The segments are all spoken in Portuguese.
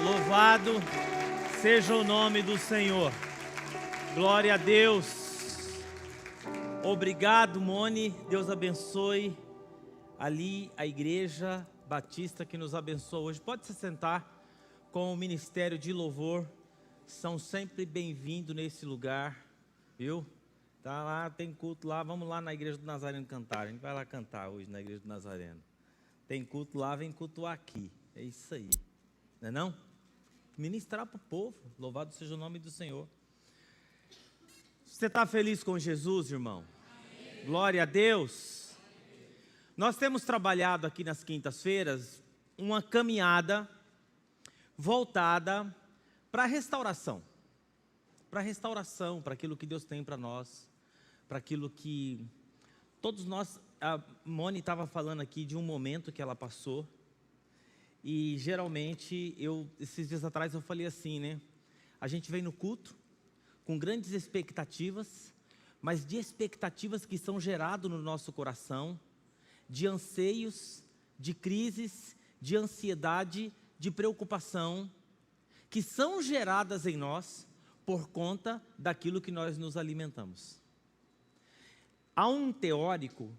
Louvado seja o nome do Senhor. Glória a Deus. Obrigado, Moni. Deus abençoe ali a Igreja Batista que nos abençoa hoje. Pode se sentar. Com o Ministério de Louvor, são sempre bem-vindos nesse lugar, viu? Tá lá, tem culto lá, vamos lá na Igreja do Nazareno cantar. A gente vai lá cantar hoje na Igreja do Nazareno. Tem culto lá, vem cultuar aqui. É isso aí, não é não? Ministrar para o povo, louvado seja o nome do Senhor. Você está feliz com Jesus, irmão? Amém. Glória a Deus. Amém. Nós temos trabalhado aqui nas quintas-feiras uma caminhada voltada para a restauração. Para a restauração, para aquilo que Deus tem para nós, para aquilo que todos nós... A Moni estava falando aqui de um momento que ela passou, e geralmente, esses dias atrás eu falei assim, né? A gente vem no culto com grandes expectativas, mas de expectativas que são geradas no nosso coração, de anseios, de crises, de ansiedade, de preocupação, que são geradas em nós por conta daquilo que nós nos alimentamos. Há um teórico,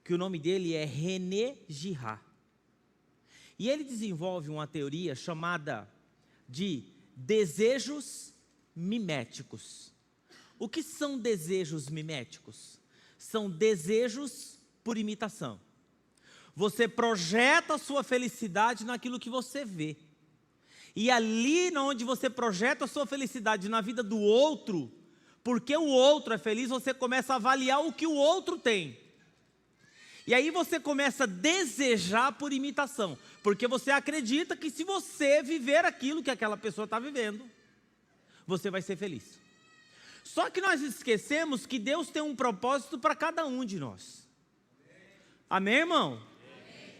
que o nome dele é René Girard, e ele desenvolve uma teoria chamada de desejos miméticos. O que são desejos miméticos? São desejos por imitação. Você projeta a sua felicidade naquilo que você vê. E ali onde você projeta a sua felicidade na vida do outro, porque o outro é feliz, você começa a avaliar o que o outro tem. E aí você começa a desejar por imitação, porque você acredita que se você viver aquilo que aquela pessoa está vivendo, você vai ser feliz. Só que nós esquecemos que Deus tem um propósito para cada um de nós. Amém, irmão?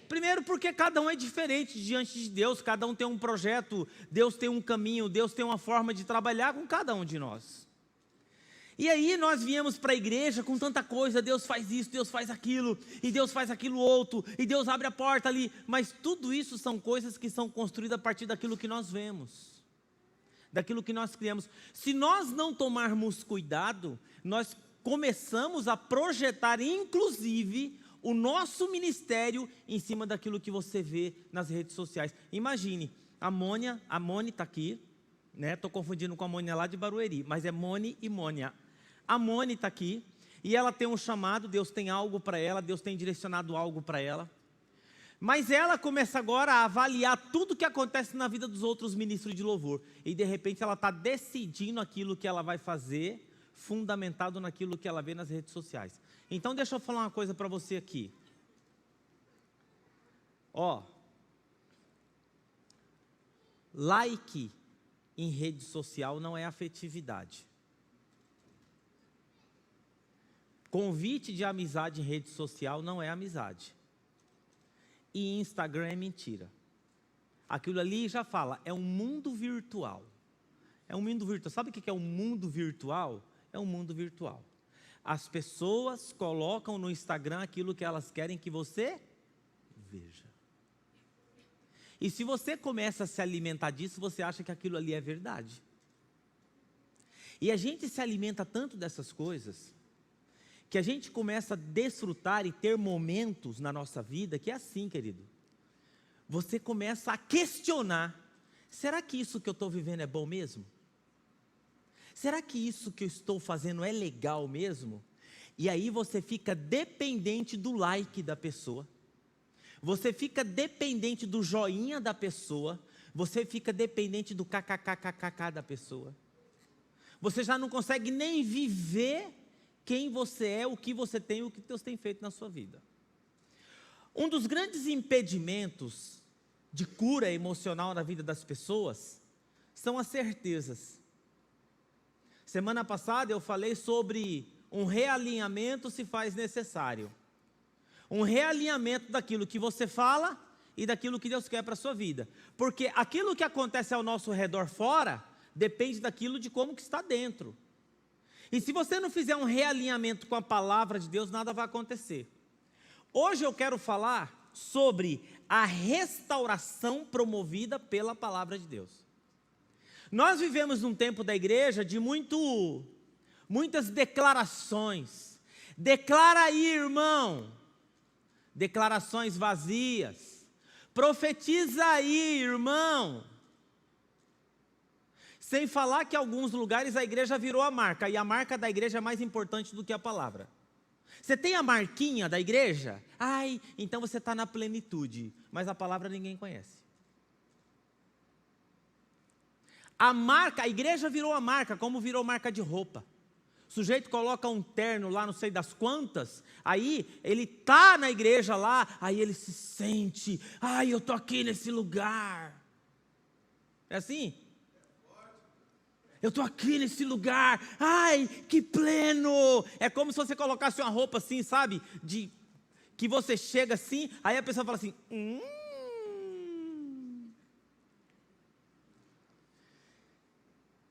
Primeiro porque cada um é diferente diante de Deus, cada um tem um projeto, Deus tem um caminho, Deus tem uma forma de trabalhar com cada um de nós. E aí nós viemos para a igreja com tanta coisa, Deus faz isso, Deus faz aquilo, e Deus faz aquilo outro, e Deus abre a porta ali, mas tudo isso são coisas que são construídas a partir daquilo que nós vemos, daquilo que nós criamos. Se nós não tomarmos cuidado, nós começamos a projetar inclusive o nosso ministério em cima daquilo que você vê nas redes sociais. Imagine, a Moni está aqui, né? Estou confundindo com a Mônia lá de Barueri, mas é Moni e Mônia. A Moni está aqui, e ela tem um chamado, Deus tem algo para ela, Deus tem direcionado algo para ela. Mas ela começa agora a avaliar tudo que acontece na vida dos outros ministros de louvor. E de repente ela está decidindo aquilo que ela vai fazer, fundamentado naquilo que ela vê nas redes sociais. Então deixa eu falar uma coisa para você aqui. Like em rede social não é afetividade. Convite de amizade em rede social não é amizade. E Instagram é mentira. Aquilo ali já fala, é um mundo virtual. É um mundo virtual. Sabe o que é um mundo virtual? É um mundo virtual. As pessoas colocam no Instagram aquilo que elas querem que você veja. E se você começa a se alimentar disso, você acha que aquilo ali é verdade. E a gente se alimenta tanto dessas coisas, que a gente começa a desfrutar e ter momentos na nossa vida, que é assim, querido. Você começa a questionar, será que isso que eu estou vivendo é bom mesmo? Será que isso que eu estou fazendo é legal mesmo? E aí você fica dependente do like da pessoa. Você fica dependente do joinha da pessoa. Você fica dependente do kkkk da pessoa. Você já não consegue nem viver quem você é, o que você tem, o que Deus tem feito na sua vida. Um dos grandes impedimentos de cura emocional na vida das pessoas são as certezas. Semana passada eu falei sobre um realinhamento se faz necessário. Um realinhamento daquilo que você fala e daquilo que Deus quer para a sua vida. Porque aquilo que acontece ao nosso redor fora, depende daquilo de como que está dentro. E se você não fizer um realinhamento com a palavra de Deus, nada vai acontecer. Hoje eu quero falar sobre a restauração promovida pela palavra de Deus. Nós vivemos num tempo da igreja de muitas declarações. Declara aí, irmão. Declarações vazias. Profetiza aí, irmão. Sem falar que em alguns lugares a igreja virou a marca, e a marca da igreja é mais importante do que a palavra. Você tem a marquinha da igreja? Ai, então você está na plenitude, mas a palavra ninguém conhece. A igreja virou a marca, como virou marca de roupa. O sujeito coloca um terno lá, não sei das quantas, aí ele está na igreja lá, aí ele se sente, ai, eu estou aqui nesse lugar. É assim? Eu estou aqui nesse lugar, ai, que pleno. É como se você colocasse uma roupa assim, sabe, que você chega assim, aí a pessoa fala assim,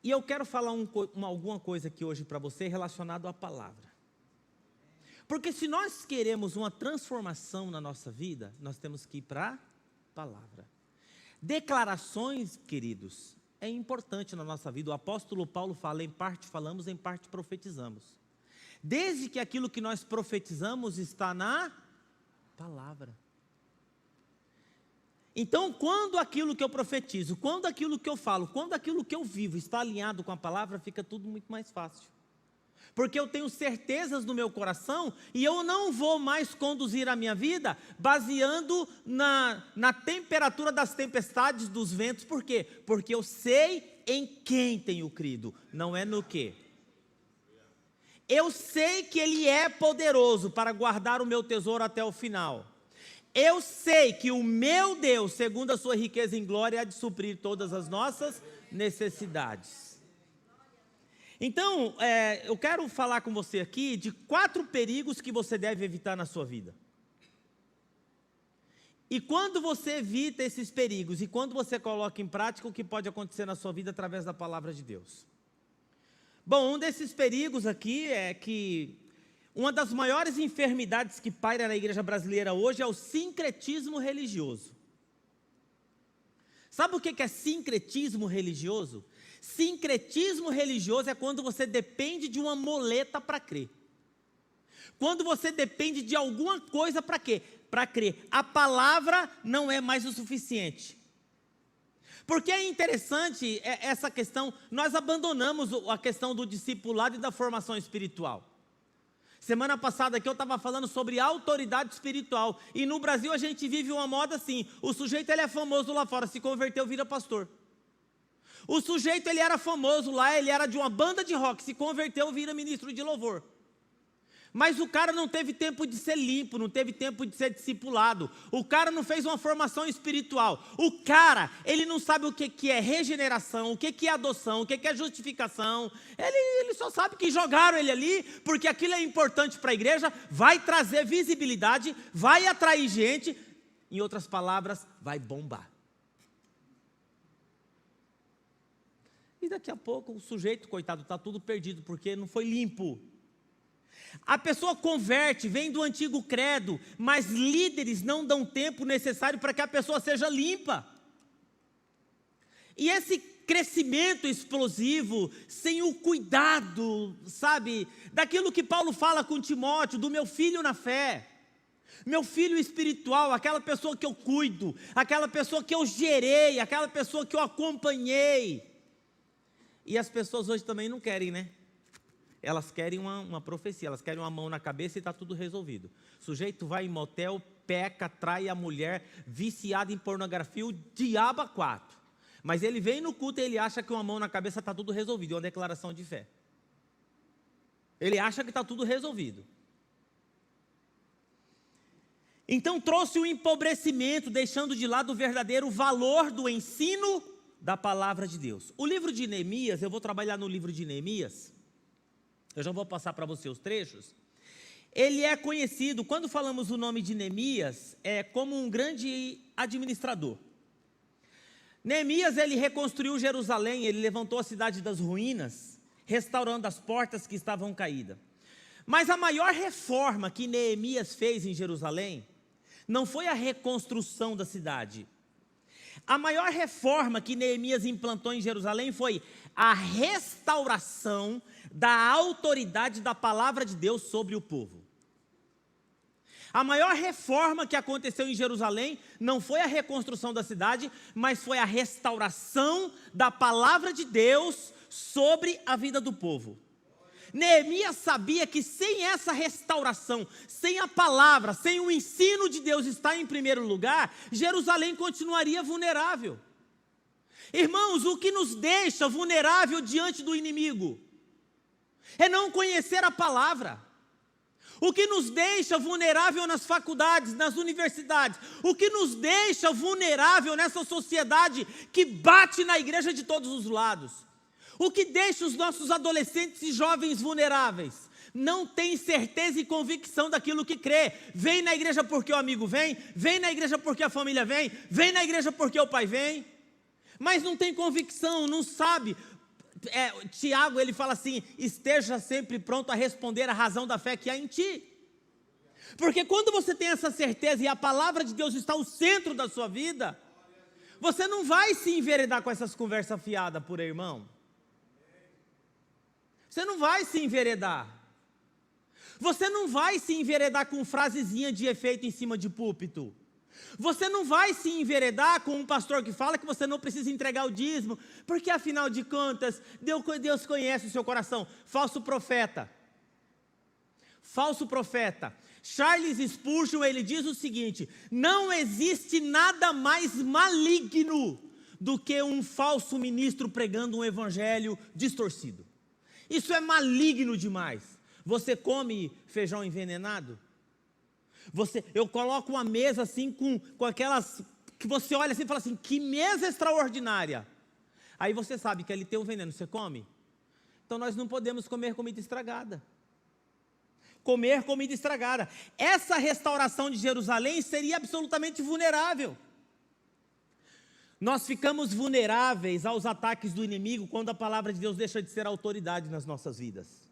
E eu quero falar alguma coisa aqui hoje para você relacionado à palavra. Porque se nós queremos uma transformação na nossa vida, nós temos que ir para a palavra. Declarações, queridos, é importante na nossa vida. O apóstolo Paulo fala, em parte falamos, em parte profetizamos. Desde que aquilo que nós profetizamos está na palavra. Então, quando aquilo que eu profetizo, quando aquilo que eu falo, quando aquilo que eu vivo está alinhado com a palavra, fica tudo muito mais fácil. Porque eu tenho certezas no meu coração e eu não vou mais conduzir a minha vida baseando na temperatura das tempestades, dos ventos. Por quê? Porque eu sei em quem tenho crido, não é no quê. Eu sei que Ele é poderoso para guardar o meu tesouro até o final. Eu sei que o meu Deus, segundo a sua riqueza em glória, há de suprir todas as nossas necessidades. Então, eu quero falar com você aqui de 4 perigos que você deve evitar na sua vida. E quando você evita esses perigos e quando você coloca em prática o que pode acontecer na sua vida através da palavra de Deus. Bom, um desses perigos aqui é que uma das maiores enfermidades que paira na igreja brasileira hoje é o sincretismo religioso. Sabe o que é sincretismo religioso? Sincretismo religioso é quando você depende de uma moleta para crer. Quando você depende de alguma coisa para quê? Para crer. A palavra não é mais o suficiente. Porque é interessante essa questão, nós abandonamos a questão do discipulado e da formação espiritual. Semana passada aqui eu estava falando sobre autoridade espiritual, e no Brasil a gente vive uma moda assim, o sujeito ele é famoso lá fora, se converteu, vira pastor. O sujeito ele era famoso lá, ele era de uma banda de rock, se converteu, vira ministro de louvor. Mas o cara não teve tempo de ser limpo, não teve tempo de ser discipulado. O cara não fez uma formação espiritual. O cara, ele não sabe o que é regeneração, o que é adoção, o que é justificação. Ele só sabe que jogaram ele ali, porque aquilo é importante para a igreja, vai trazer visibilidade, vai atrair gente, em outras palavras, vai bombar. E daqui a pouco o sujeito, coitado, está tudo perdido, porque não foi limpo. A pessoa converte, vem do antigo credo, mas líderes não dão tempo necessário para que a pessoa seja limpa. E esse crescimento explosivo, sem o cuidado, sabe, daquilo que Paulo fala com Timóteo, do meu filho na fé, meu filho espiritual, aquela pessoa que eu cuido, aquela pessoa que eu gerei, aquela pessoa que eu acompanhei. E as pessoas hoje também não querem, né? Elas querem uma profecia, elas querem uma mão na cabeça e está tudo resolvido. O sujeito vai em motel, peca, trai a mulher, viciado em pornografia, o diabo a 4. Mas ele vem no culto e ele acha que uma mão na cabeça está tudo resolvido, é uma declaração de fé. Ele acha que está tudo resolvido. Então trouxe o empobrecimento, deixando de lado o verdadeiro valor do ensino da palavra de Deus. O livro de Neemias, eu vou trabalhar no livro de Neemias, eu já vou passar para você os trechos. Ele é conhecido, quando falamos o nome de Neemias, como um grande administrador. Neemias, ele reconstruiu Jerusalém, ele levantou a cidade das ruínas, restaurando as portas que estavam caídas. Mas a maior reforma que Neemias fez em Jerusalém não foi a reconstrução da cidade. A maior reforma que Neemias implantou em Jerusalém foi a restauração da autoridade da palavra de Deus sobre o povo. A maior reforma que aconteceu em Jerusalém não foi a reconstrução da cidade, mas foi a restauração da palavra de Deus sobre a vida do povo. Neemias sabia que sem essa restauração, sem a palavra, sem o ensino de Deus estar em primeiro lugar, Jerusalém continuaria vulnerável. Irmãos, o que nos deixa vulnerável diante do inimigo é não conhecer a palavra. O que nos deixa vulnerável nas faculdades, nas universidades, o que nos deixa vulnerável nessa sociedade que bate na igreja de todos os lados. O que deixa os nossos adolescentes e jovens vulneráveis? Não tem certeza e convicção daquilo que crê. Vem na igreja porque o amigo vem na igreja porque a família vem na igreja porque o pai vem, mas não tem convicção, não sabe. Tiago, ele fala assim: esteja sempre pronto a responder a razão da fé que há em ti. Porque quando você tem essa certeza e a palavra de Deus está ao centro da sua vida, você não vai se enveredar com essas conversas fiadas por aí, irmão. Você não vai se enveredar. Você não vai se enveredar com frasezinha de efeito em cima de púlpito. Você não vai se enveredar com um pastor que fala que você não precisa entregar o dízimo, porque afinal de contas, Deus conhece o seu coração. Falso profeta. Falso profeta. Charles Spurgeon, ele diz o seguinte: não existe nada mais maligno do que um falso ministro pregando um evangelho distorcido. Isso é maligno demais. Você come feijão envenenado? Eu coloco uma mesa assim com aquelas que você olha assim e fala assim: que mesa extraordinária. Aí você sabe que ali tem o veneno, você come? Então nós não podemos comer comida estragada. Comer comida estragada. Essa restauração de Jerusalém seria absolutamente vulnerável. Nós ficamos vulneráveis aos ataques do inimigo quando a palavra de Deus deixa de ser autoridade nas nossas vidas.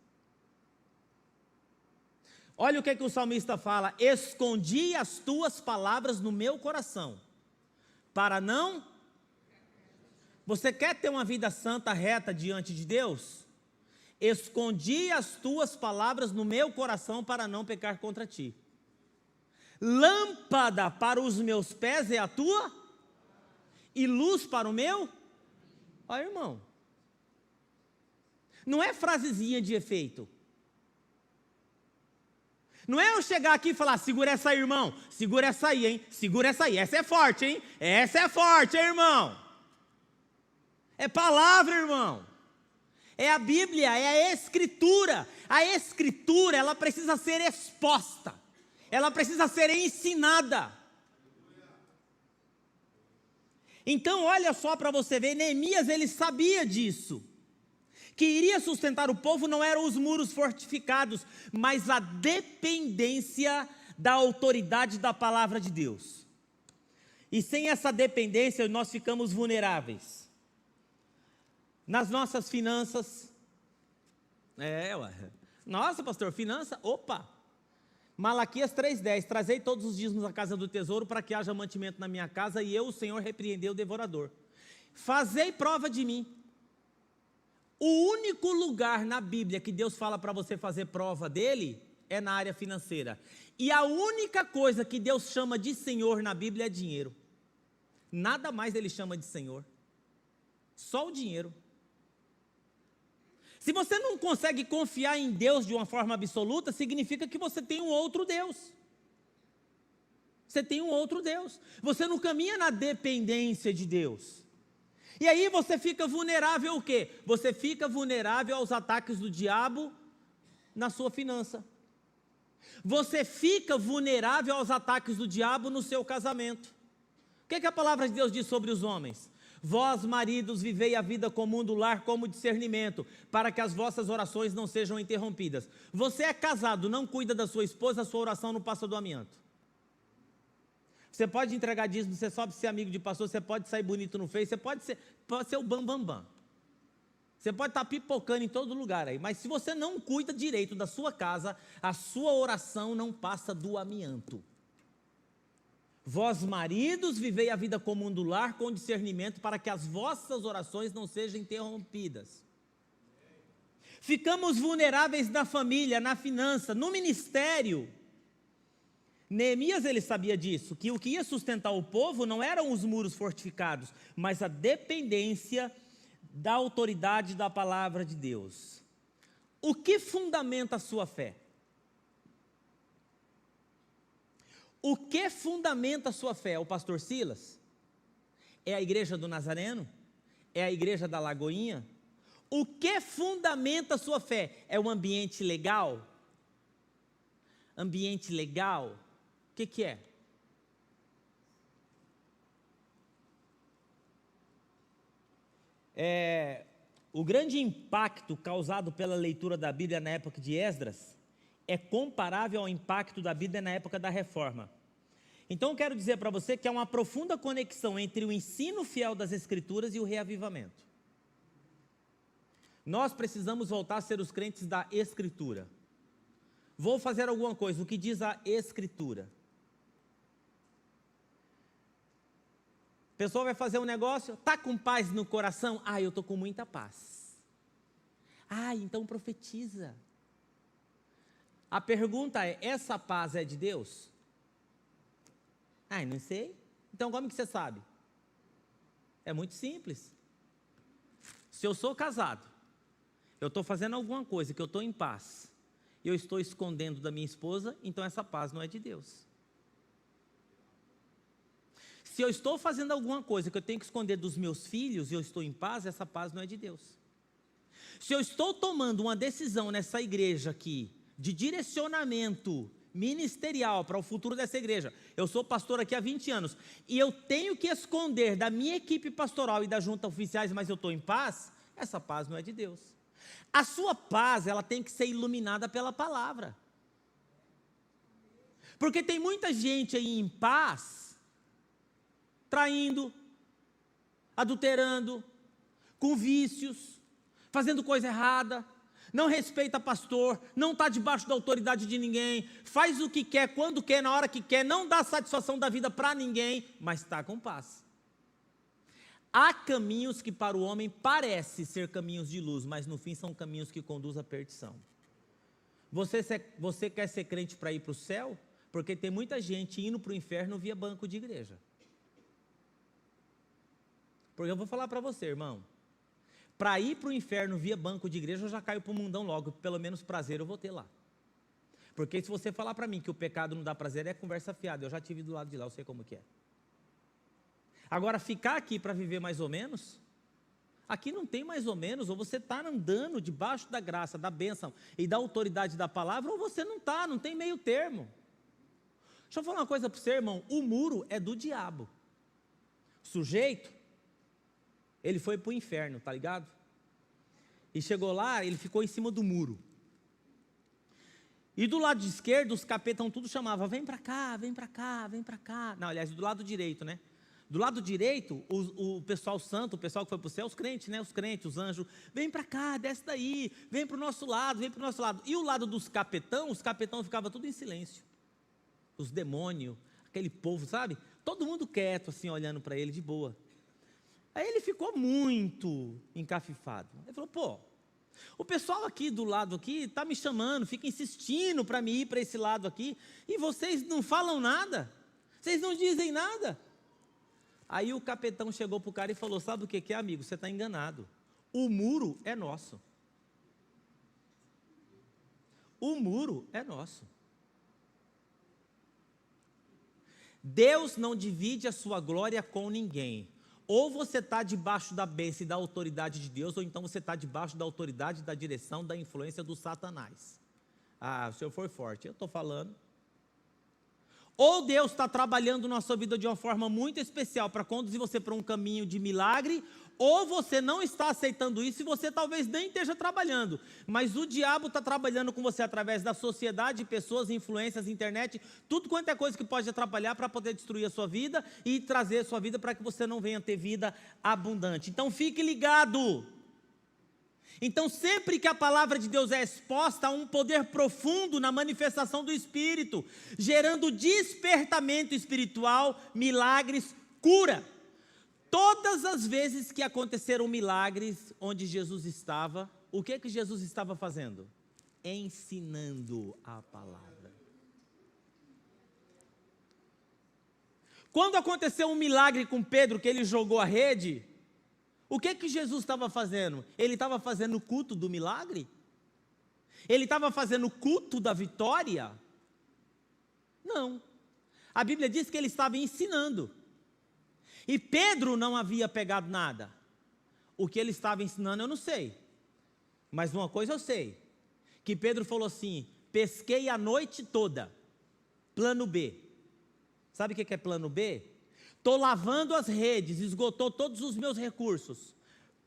Olha o que o salmista fala: escondi as tuas palavras no meu coração, para não... Você quer ter uma vida santa, reta diante de Deus? Escondi as tuas palavras no meu coração para não pecar contra ti. Lâmpada para os meus pés é a tua, e luz para o meu... Olha, irmão, não é frasezinha de efeito. Não é eu chegar aqui e falar: segura essa aí, irmão, segura essa aí, hein, segura essa aí, essa é forte, hein, essa é forte, hein, irmão. É palavra, irmão. É a Bíblia, é a Escritura. A Escritura, ela precisa ser exposta, ela precisa ser ensinada. Então olha só para você ver, Neemias ele sabia disso. Que iria sustentar o povo não eram os muros fortificados, mas a dependência da autoridade da palavra de Deus. E sem essa dependência nós ficamos vulneráveis. Nas nossas finanças. Nossa, pastor, finança? Opa! Malaquias 3,10, trazei todos os dízimos à casa do tesouro para que haja mantimento na minha casa e eu, o Senhor, repreendei o devorador. Fazei prova de mim. O único lugar na Bíblia que Deus fala para você fazer prova dele é na área financeira. E a única coisa que Deus chama de Senhor na Bíblia é dinheiro. Nada mais ele chama de Senhor. Só o dinheiro. Se você não consegue confiar em Deus de uma forma absoluta, significa que você tem um outro Deus. Você tem um outro Deus. Você não caminha na dependência de Deus. E aí você fica vulnerável ao quê? Você fica vulnerável aos ataques do diabo na sua finança. Você fica vulnerável aos ataques do diabo no seu casamento. O que a palavra de Deus diz sobre os homens? Vós, maridos, vivei a vida comum do lar como discernimento, para que as vossas orações não sejam interrompidas. Você é casado, não cuida da sua esposa, a sua oração não passa do amianto. Você pode entregar dízimo, você pode ser amigo de pastor, você pode sair bonito no Face, você pode ser o bam. Você pode estar pipocando em todo lugar aí, mas se você não cuida direito da sua casa, a sua oração não passa do amianto. Vós, maridos, vivei a vida comum do lar com discernimento, para que as vossas orações não sejam interrompidas. Ficamos vulneráveis na família, na finança, no ministério. Neemias, ele sabia disso, que o que ia sustentar o povo não eram os muros fortificados, mas a dependência da autoridade da palavra de Deus. O que fundamenta a sua fé? O que fundamenta a sua fé? É o pastor Silas? É a igreja do Nazareno? É a igreja da Lagoinha? O que fundamenta a sua fé? É o ambiente legal? Ambiente legal? O que é? O grande impacto causado pela leitura da Bíblia na época de Esdras é comparável ao impacto da Bíblia na época da Reforma. Então eu quero dizer para você que há uma profunda conexão entre o ensino fiel das Escrituras e o reavivamento. Nós precisamos voltar a ser os crentes da Escritura. Vou fazer alguma coisa, o que diz a Escritura? A pessoa vai fazer um negócio, está com paz no coração? Eu estou com muita paz. Então profetiza. A pergunta é, essa paz é de Deus? Não sei. Então como que você sabe? É muito simples. Se eu sou casado, eu estou fazendo alguma coisa que eu estou em paz, e eu estou escondendo da minha esposa, então essa paz não é de Deus. Se eu estou fazendo alguma coisa que eu tenho que esconder dos meus filhos, e eu estou em paz, essa paz não é de Deus. Se eu estou tomando uma decisão nessa igreja aqui, de direcionamento ministerial para o futuro dessa igreja, eu sou pastor aqui há 20 anos, e eu tenho que esconder da minha equipe pastoral e da junta oficiais, mas eu estou em paz, essa paz não é de Deus. A sua paz, ela tem que ser iluminada pela palavra. Porque tem muita gente aí em paz, traindo, adulterando, com vícios, fazendo coisa errada, não respeita pastor, não está debaixo da autoridade de ninguém, faz o que quer, quando quer, na hora que quer, não dá satisfação da vida para ninguém, mas está com paz. Há caminhos que para o homem parecem ser caminhos de luz, mas no fim são caminhos que conduzem à perdição. Você quer ser crente para ir para o céu? Porque tem muita gente indo para o inferno via banco de igreja. Porque eu vou falar para você, irmão, para ir para o inferno via banco de igreja, eu já caio para o mundão logo, pelo menos prazer eu vou ter lá. Porque se você falar para mim que o pecado não dá prazer, é conversa fiada, eu já tive do lado de lá, eu sei como que é. Agora, ficar aqui para viver mais ou menos, aqui não tem mais ou menos, ou você está andando debaixo da graça, da bênção e da autoridade da palavra, ou você não está, não tem meio termo. Deixa eu falar uma coisa para você, irmão, o muro é do diabo. O sujeito, ele foi para o inferno, tá ligado? E chegou lá, ele ficou em cima do muro. E do lado esquerdo, os capetão tudo chamava, vem para cá, vem para cá, vem para cá. Não, aliás, do lado direito, né? Do lado direito, o pessoal santo, o pessoal que foi para o céu, os crentes, né? Os crentes, os anjos, vem para cá, desce daí, vem para o nosso lado, vem para o nosso lado. E o lado dos capetão, os capetão ficavam tudo em silêncio. Os demônios, aquele povo, sabe? Todo mundo quieto, assim, olhando para ele de boa. Aí ele ficou muito encafifado. Ele falou, o pessoal aqui do lado aqui está me chamando, fica insistindo para me ir para esse lado aqui, e vocês não falam nada, vocês não dizem nada. Aí o capetão chegou para o cara e falou, sabe o que é, amigo? Você está enganado. O muro é nosso. O muro é nosso. Deus não divide a sua glória com ninguém. Ou você está debaixo da bênção e da autoridade de Deus, ou então você está debaixo da autoridade, da direção, da influência do Satanás. O senhor foi forte, eu estou falando. Ou Deus está trabalhando na sua vida de uma forma muito especial para conduzir você para um caminho de milagre, ou você não está aceitando isso e você talvez nem esteja trabalhando, mas o diabo está trabalhando com você através da sociedade, pessoas, influências, internet, tudo quanto é coisa que pode atrapalhar para poder destruir a sua vida e trazer a sua vida para que você não venha ter vida abundante. Então fique ligado. Então, sempre que a palavra de Deus é exposta, há um poder profundo na manifestação do Espírito, gerando despertamento espiritual, milagres, cura. Todas as vezes que aconteceram milagres onde Jesus estava, o que Jesus estava fazendo? Ensinando a palavra. Quando aconteceu um milagre com Pedro, que ele jogou a rede, o que Jesus estava fazendo? Ele estava fazendo o culto do milagre? Ele estava fazendo o culto da vitória? Não. A Bíblia diz que ele estava ensinando. E Pedro não havia pegado nada. O que ele estava ensinando eu não sei. Mas uma coisa eu sei. Que Pedro falou assim: pesquei a noite toda. Plano B. Sabe o que é plano B? Estou lavando as redes, esgotou todos os meus recursos.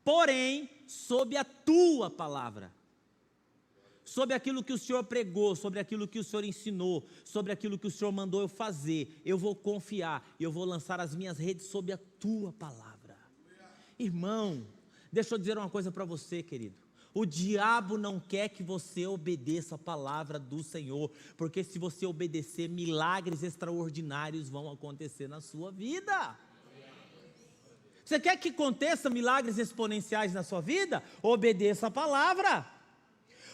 Porém, sob a tua palavra. Sobre aquilo que o Senhor pregou, sobre aquilo que o Senhor ensinou, sobre aquilo que o Senhor mandou eu fazer, eu vou confiar, eu vou lançar as minhas redes sob a tua palavra. Irmão, deixa eu dizer uma coisa para você, querido. O diabo não quer que você obedeça a palavra do Senhor, porque se você obedecer, milagres extraordinários vão acontecer na sua vida. Você quer que aconteça milagres exponenciais na sua vida? Obedeça a palavra.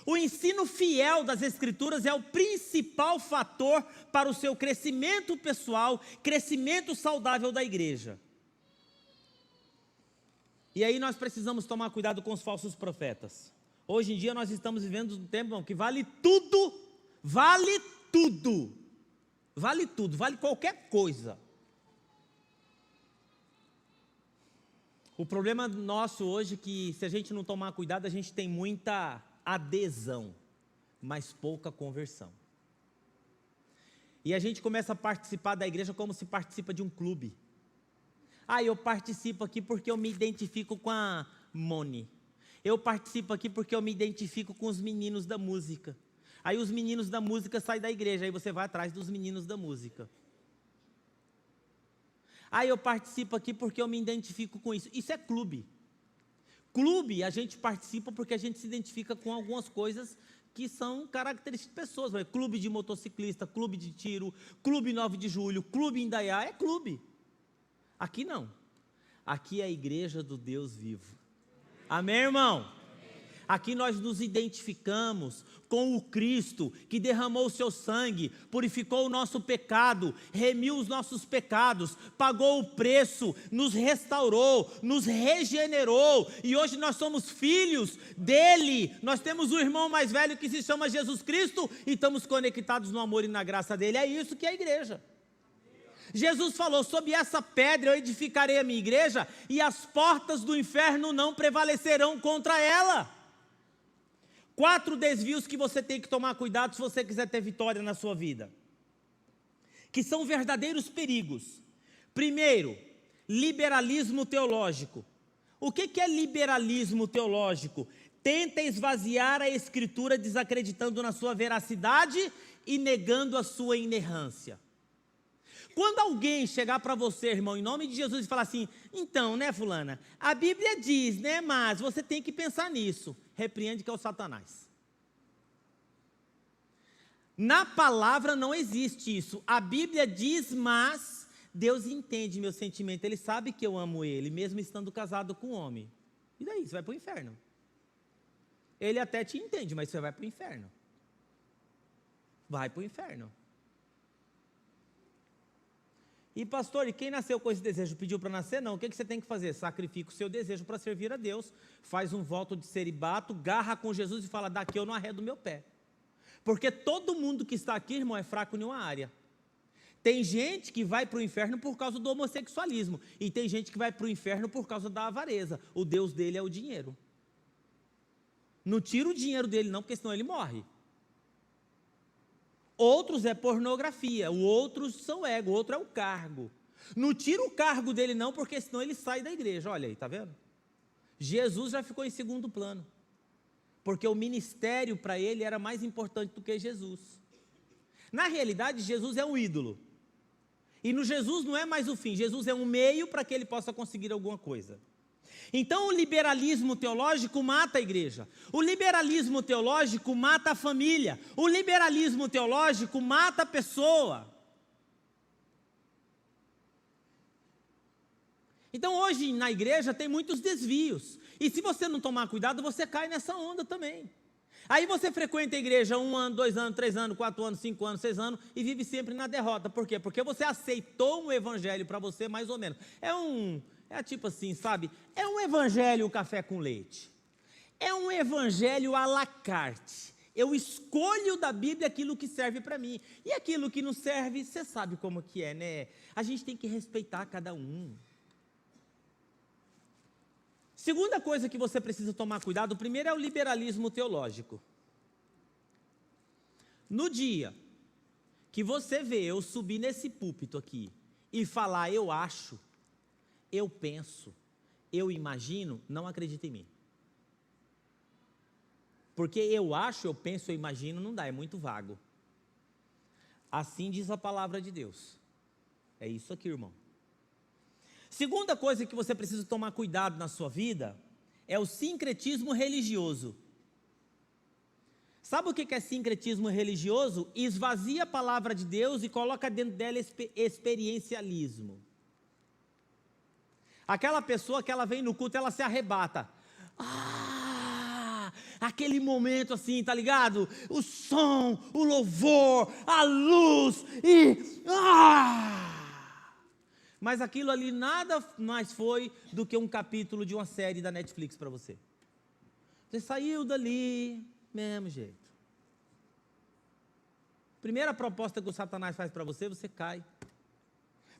O ensino fiel das Escrituras é o principal fator para o seu crescimento pessoal, crescimento saudável da igreja. E aí nós precisamos tomar cuidado com os falsos profetas. Hoje em dia nós estamos vivendo um tempo, irmão, que vale tudo, vale tudo, vale tudo, vale qualquer coisa. O problema nosso hoje é que se a gente não tomar cuidado, a gente tem muita adesão, mas pouca conversão. E a gente começa a participar da igreja como se participa de um clube. Ah, eu participo aqui porque eu me identifico com a Moni. Eu participo aqui porque eu me identifico com os meninos da música. Aí os meninos da música saem da igreja, aí você vai atrás dos meninos da música. Ah, eu participo aqui porque eu me identifico com isso. Isso é clube. Clube, a gente participa porque a gente se identifica com algumas coisas que são características de pessoas. Clube de motociclista, clube de tiro, clube 9 de julho, clube Indaiá, é clube. Aqui não. Aqui é a igreja do Deus vivo. Amém, irmão? Aqui nós nos identificamos com o Cristo que derramou o seu sangue, purificou o nosso pecado, remiu os nossos pecados, pagou o preço, nos restaurou, nos regenerou, e hoje nós somos filhos dele. Nós temos um irmão mais velho que se chama Jesus Cristo e estamos conectados no amor e na graça dele. É isso que é a igreja. Jesus falou: sob essa pedra eu edificarei a minha igreja e as portas do inferno não prevalecerão contra ela. 4 desvios que você tem que tomar cuidado se você quiser ter vitória na sua vida, que são verdadeiros perigos. Primeiro, liberalismo teológico. O que é liberalismo teológico? Tenta esvaziar a Escritura desacreditando na sua veracidade e negando a sua inerrância. Quando alguém chegar para você, irmão, em nome de Jesus, e falar assim: então, né, fulana, a Bíblia diz, né, mas você tem que pensar nisso. Repreende que é o Satanás. Na palavra não existe isso. A Bíblia diz, mas Deus entende meu sentimento. Ele sabe que eu amo ele, mesmo estando casado com um homem. E daí? Você vai para o inferno. Ele até te entende, mas você vai para o inferno. Vai para o inferno. E pastor, e quem nasceu com esse desejo pediu para nascer? Não, o que você tem que fazer? Sacrifica o seu desejo para servir a Deus, faz um voto de celibato, garra com Jesus e fala: daqui eu não arredo meu pé. Porque todo mundo que está aqui, irmão, é fraco em uma área. Tem gente que vai para o inferno por causa do homossexualismo, e tem gente que vai para o inferno por causa da avareza. O Deus dele é o dinheiro. Não tira o dinheiro dele não, porque senão ele morre. Outros é pornografia, outros são ego, outro é o cargo. Não tira o cargo dele não, porque senão ele sai da igreja. Olha aí, tá vendo? Jesus já ficou em segundo plano, porque o ministério para ele era mais importante do que Jesus. Na realidade, Jesus é um ídolo. E no Jesus não é mais o fim, Jesus é um meio para que ele possa conseguir alguma coisa. Então o liberalismo teológico mata a igreja, o liberalismo teológico mata a família, o liberalismo teológico mata a pessoa. Então hoje na igreja tem muitos desvios, e se você não tomar cuidado, você cai nessa onda também. Aí você frequenta a igreja 1 ano, 2 anos, 3 anos, 4 anos, 5 anos, 6 anos, e vive sempre na derrota. Por quê? Porque você aceitou um evangelho para você mais ou menos. É tipo assim, sabe? É um evangelho café com leite. É um evangelho à la carte. Eu escolho da Bíblia aquilo que serve para mim. E aquilo que não serve, você sabe como que é, né? A gente tem que respeitar cada um. Segunda coisa que você precisa tomar cuidado, primeiro é o liberalismo teológico. No dia que você vê eu subir nesse púlpito aqui e falar eu acho, eu penso, eu imagino, não acredita em mim. Porque eu acho, eu penso, eu imagino, não dá, é muito vago. Assim diz a palavra de Deus. É isso aqui, irmão. Segunda coisa que você precisa tomar cuidado na sua vida é o sincretismo religioso. Sabe o que é sincretismo religioso? Esvazia a palavra de Deus e coloca dentro dela experiencialismo. Aquela pessoa que ela vem no culto, ela se arrebata. Aquele momento assim, tá ligado? O som, o louvor, a luz e... Mas aquilo ali nada mais foi do que um capítulo de uma série da Netflix para você. Você saiu dali, mesmo jeito. Primeira proposta que o Satanás faz para você, você cai.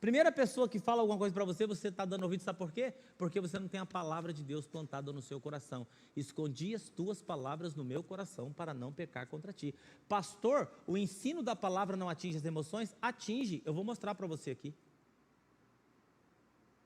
Primeira pessoa que fala alguma coisa para você, você está dando ouvido, sabe por quê? Porque você não tem a palavra de Deus plantada no seu coração. Escondi as tuas palavras no meu coração para não pecar contra ti. Pastor, o ensino da palavra não atinge as emoções? Atinge, eu vou mostrar para você aqui.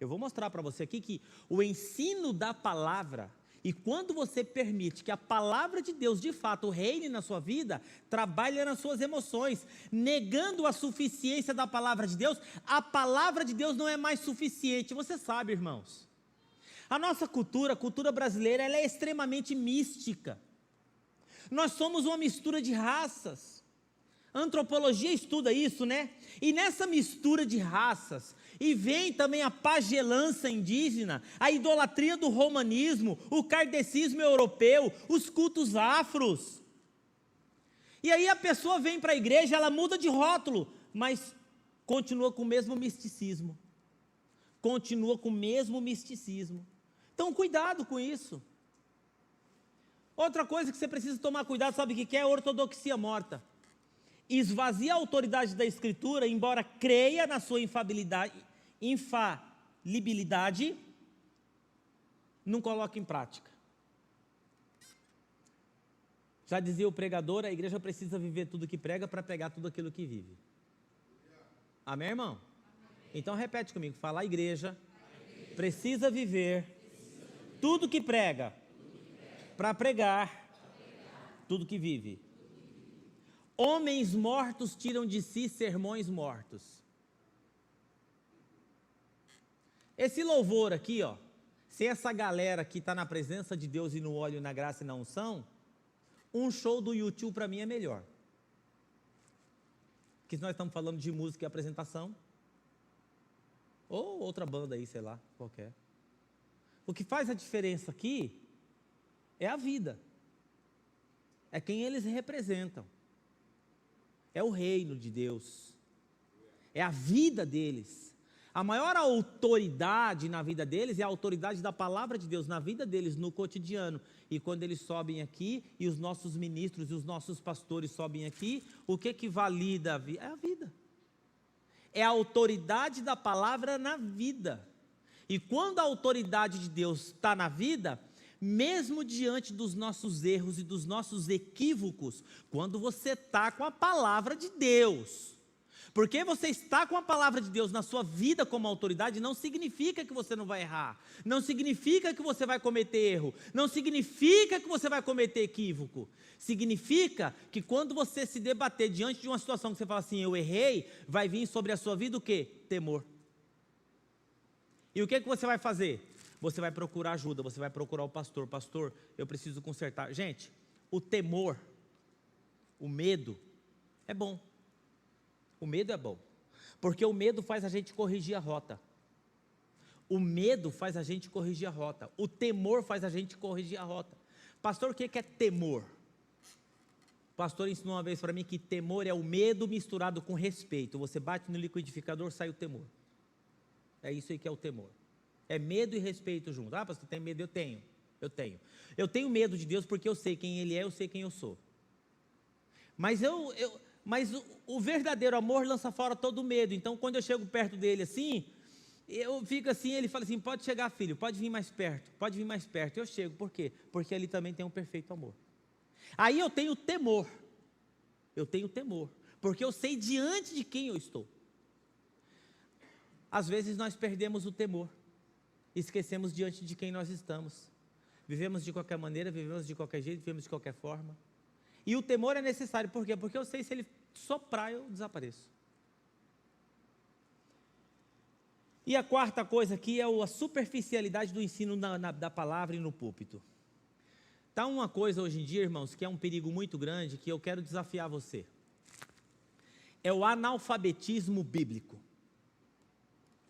Eu vou mostrar para você aqui que o ensino da palavra, e quando você permite que a palavra de Deus de fato reine na sua vida, trabalha nas suas emoções, negando a suficiência da palavra de Deus, a palavra de Deus não é mais suficiente. Você sabe, irmãos, a nossa cultura, a cultura brasileira, ela é extremamente mística. Nós somos uma mistura de raças. A antropologia estuda isso, né? E nessa mistura de raças, e vem também a pagelança indígena, a idolatria do romanismo, o kardecismo europeu, os cultos afros. E aí a pessoa vem para a igreja, ela muda de rótulo, mas continua com o mesmo misticismo. Continua com o mesmo misticismo. Então cuidado com isso. Outra coisa que você precisa tomar cuidado, sabe o que é? Ortodoxia morta. Esvazia a autoridade da Escritura, embora creia na sua infalibilidade, não coloca em prática. Já dizia o pregador, a igreja precisa viver tudo que prega para pregar tudo aquilo que vive. Amém, irmão? Amém. Então repete comigo, fala, a igreja precisa viver tudo que prega para pregar tudo que vive. Homens mortos tiram de si sermões mortos. Esse louvor aqui, ó, se essa galera que está na presença de Deus e no óleo, na graça e na unção, um show do YouTube para mim é melhor. Porque nós estamos falando de música e apresentação, ou outra banda aí, sei lá, qualquer. O que faz a diferença aqui é a vida. É quem eles representam. É o reino de Deus, é a vida deles. A maior autoridade na vida deles é a autoridade da palavra de Deus na vida deles, no cotidiano. E quando eles sobem aqui, e os nossos ministros e os nossos pastores sobem aqui, o que valida a vida? É a vida. É a autoridade da palavra na vida. E quando a autoridade de Deus está na vida, mesmo diante dos nossos erros e dos nossos equívocos, quando você está com a palavra de Deus, porque você está com a palavra de Deus na sua vida como autoridade, não significa que você não vai errar, não significa que você vai cometer erro, não significa que você vai cometer equívoco, significa que quando você se debater diante de uma situação que você fala assim, eu errei, vai vir sobre a sua vida o quê? Temor. E o que você vai fazer? você vai procurar ajuda, você vai procurar o pastor. Pastor, eu preciso consertar. Gente, o temor, o medo é bom. O medo é bom, porque o medo faz a gente corrigir a rota. O medo faz a gente corrigir a rota. O temor faz a gente corrigir a rota. Pastor, o que é temor? O pastor ensinou uma vez para mim que temor é o medo misturado com respeito. Você bate no liquidificador, sai o temor. É isso aí que é o temor. É medo e respeito junto. Ah, pastor, tem medo? Eu tenho. Eu tenho medo de Deus porque eu sei quem Ele é, eu sei quem eu sou. Mas o verdadeiro amor lança fora todo o medo. Então, quando eu chego perto dele assim, eu fico assim, ele fala assim, pode chegar, filho, pode vir mais perto, pode vir mais perto. Eu chego, por quê? Porque ele também tem um perfeito amor. Aí eu tenho temor, porque eu sei diante de quem eu estou. Às vezes nós perdemos o temor, esquecemos diante de quem nós estamos. Vivemos de qualquer maneira, vivemos de qualquer jeito, vivemos de qualquer forma. E o temor é necessário, por quê? Porque eu sei se ele soprar, eu desapareço. E a quarta coisa aqui é a superficialidade do ensino da palavra e no púlpito. Está uma coisa hoje em dia, irmãos, que é um perigo muito grande, que eu quero desafiar você. É o analfabetismo bíblico.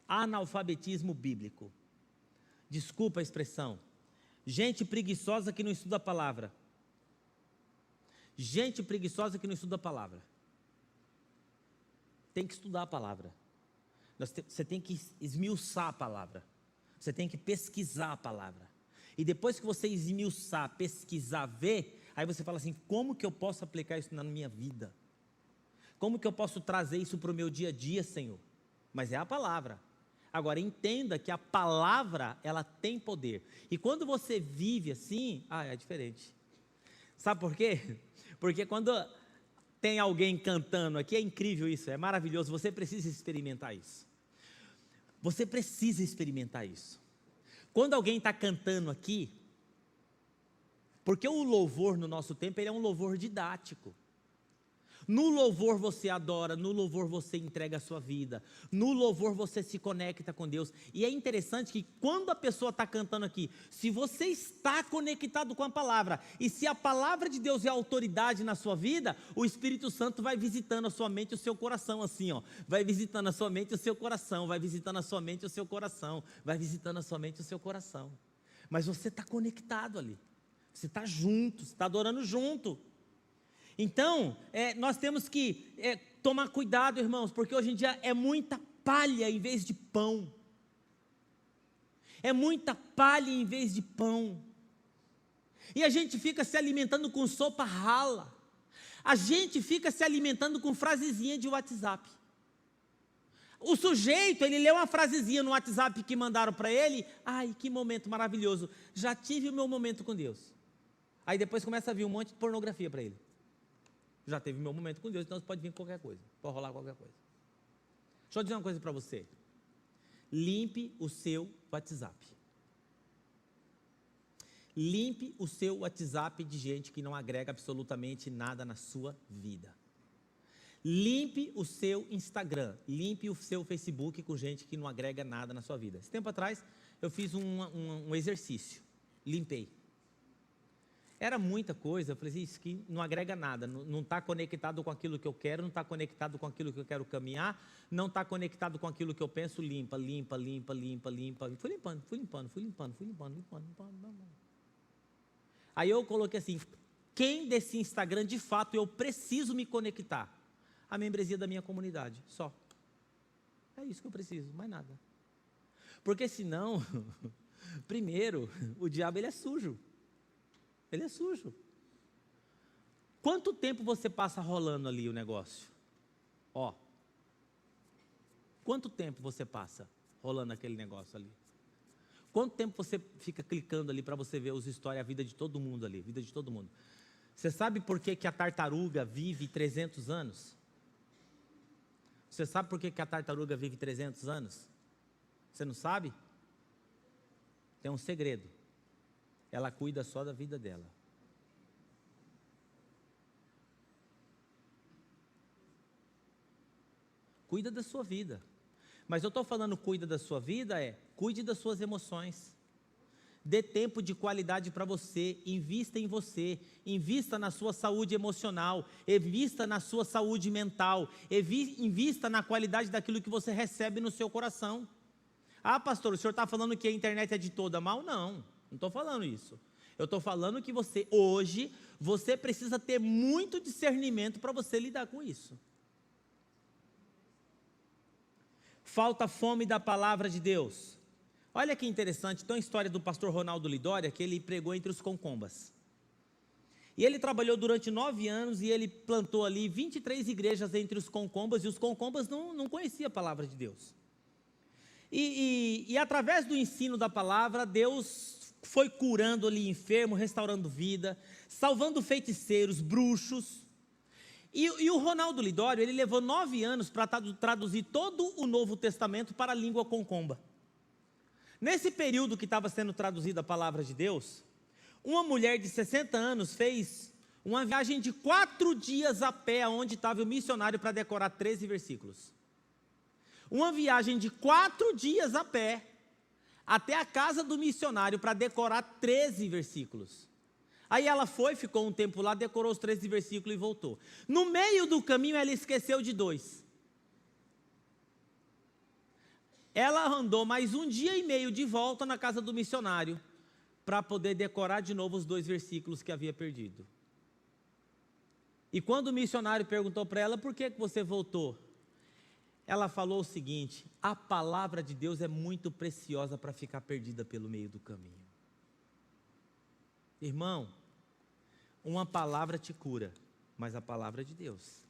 Analfabetismo bíblico. Desculpa a expressão. Gente preguiçosa que não estuda a palavra. Gente preguiçosa que não estuda a palavra. Tem que estudar a palavra. Você tem que esmiuçar a palavra. Você tem que pesquisar a palavra. E depois que você esmiuçar, pesquisar, ver, aí você fala assim, como que eu posso aplicar isso na minha vida? Como que eu posso trazer isso para o meu dia a dia, Senhor? Mas é a palavra. Agora, entenda que a palavra, ela tem poder. E quando você vive assim, é diferente. Sabe por quê? Porque quando tem alguém cantando aqui, é incrível isso, é maravilhoso, você precisa experimentar isso. Você precisa experimentar isso. Quando alguém está cantando aqui, porque o louvor no nosso tempo, ele é um louvor didático. No louvor você adora, no louvor você entrega a sua vida, no louvor você se conecta com Deus. E é interessante que quando a pessoa está cantando aqui, se você está conectado com a palavra, e se a palavra de Deus é autoridade na sua vida, o Espírito Santo vai visitando a sua mente e o seu coração, assim, vai visitando a sua mente e o seu coração, vai visitando a sua mente e o seu coração, vai visitando a sua mente e o seu coração. Mas você está conectado ali, você está junto, você está adorando junto. Então, nós temos que tomar cuidado, irmãos, porque hoje em dia é muita palha em vez de pão. É muita palha em vez de pão. E a gente fica se alimentando com sopa rala. A gente fica se alimentando com frasezinha de WhatsApp. O sujeito, ele lê uma frasezinha no WhatsApp que mandaram para ele. Ai, que momento maravilhoso. Já tive o meu momento com Deus. Aí depois começa a vir um monte de pornografia para ele. Já teve meu momento com Deus, então pode vir qualquer coisa, pode rolar qualquer coisa. Deixa eu dizer uma coisa para você. Limpe o seu WhatsApp. Limpe o seu WhatsApp de gente que não agrega absolutamente nada na sua vida. Limpe o seu Instagram, limpe o seu Facebook com gente que não agrega nada na sua vida. Esse tempo atrás, eu fiz um exercício, limpei. Era muita coisa, eu falei, isso que não agrega nada, não está conectado com aquilo que eu quero, não está conectado com aquilo que eu quero caminhar, não está conectado com aquilo que eu penso, limpa. E fui limpando. Aí eu coloquei assim, quem desse Instagram, de fato, eu preciso me conectar? A membresia da minha comunidade, só. É isso que eu preciso, mais nada. Porque senão, primeiro, o diabo ele é sujo. Ele é sujo. Quanto tempo você passa rolando ali o negócio? Quanto tempo você passa rolando aquele negócio ali? Quanto tempo você fica clicando ali para você ver os stories, a vida de todo mundo ali, vida de todo mundo? Você sabe por que a tartaruga vive 300 anos? Você sabe por que a tartaruga vive 300 anos? Você não sabe? Tem um segredo. Ela cuida só da vida dela. Cuida da sua vida. Mas eu estou falando cuida da sua vida, cuide das suas emoções. Dê tempo de qualidade para você, invista em você, invista na sua saúde emocional, invista na sua saúde mental, invista na qualidade daquilo que você recebe no seu coração. Ah, pastor, o senhor está falando que a internet é de toda mal? Não estou falando isso. Eu estou falando que hoje, você precisa ter muito discernimento para você lidar com isso. Falta fome da palavra de Deus. Olha que interessante, tem a história do pastor Ronaldo Lidória, que ele pregou entre os concombas. E ele trabalhou durante 9 anos e ele plantou ali 23 igrejas entre os concombas, e os concombas não conheciam a palavra de Deus. E através do ensino da palavra, Deus foi curando ali enfermo, restaurando vida, salvando feiticeiros, bruxos. E o Ronaldo Lidório, ele levou 9 anos para traduzir todo o Novo Testamento para a língua concomba. Nesse período que estava sendo traduzida a palavra de Deus, uma mulher de 60 anos fez uma viagem de 4 dias a pé, onde estava o missionário, para decorar 13 versículos. Uma viagem de 4 dias a pé, até a casa do missionário, para decorar 13 versículos. Aí ela foi, ficou um tempo lá, decorou os 13 versículos e voltou. No meio do caminho ela esqueceu de 2. Ela andou mais 1 dia e meio de volta na casa do missionário, para poder decorar de novo os 2 versículos que havia perdido. E quando o missionário perguntou para ela, por que você voltou? Ela falou o seguinte: a palavra de Deus é muito preciosa para ficar perdida pelo meio do caminho. Irmão, uma palavra te cura, mas a palavra é de Deus.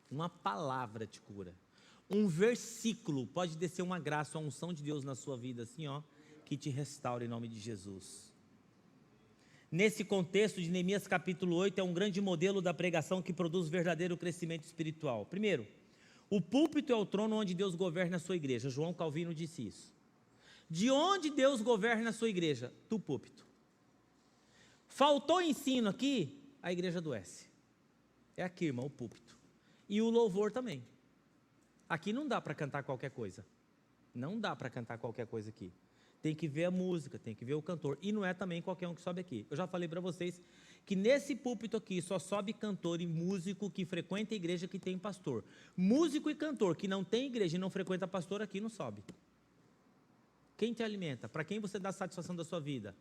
Uma palavra te cura. Um versículo pode descer uma graça, uma unção de Deus na sua vida, assim, ó, que te restaura em nome de Jesus. Nesse contexto de Neemias capítulo 8, é um grande modelo da pregação que produz verdadeiro crescimento espiritual. Primeiro, o púlpito é o trono onde Deus governa a sua igreja. João Calvino disse isso. De onde Deus governa a sua igreja? Do púlpito. Faltou ensino aqui, a igreja adoece. É aqui, irmão, o púlpito. E o louvor também. Aqui não dá para cantar qualquer coisa. Não dá para cantar qualquer coisa aqui. Tem que ver a música, tem que ver o cantor. E não é também qualquer um que sobe aqui. Eu já falei para vocês que nesse púlpito aqui só sobe cantor e músico que frequenta a igreja que tem pastor. Músico e cantor que não tem igreja e não frequenta pastor aqui não sobe. Quem te alimenta? Para quem você dá a satisfação da sua vida?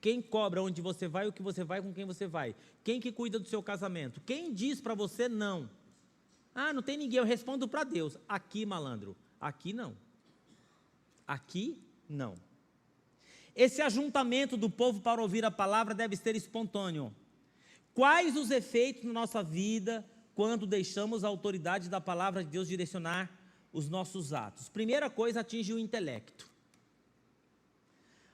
Quem cobra onde você vai, o que você vai, com quem você vai? Quem que cuida do seu casamento? Quem diz para você não? Ah, não tem ninguém, eu respondo para Deus. Aqui, malandro, aqui não. Aqui não. Esse ajuntamento do povo para ouvir a palavra deve ser espontâneo. Quais os efeitos na nossa vida quando deixamos a autoridade da palavra de Deus direcionar os nossos atos? Primeira coisa, atinge o intelecto.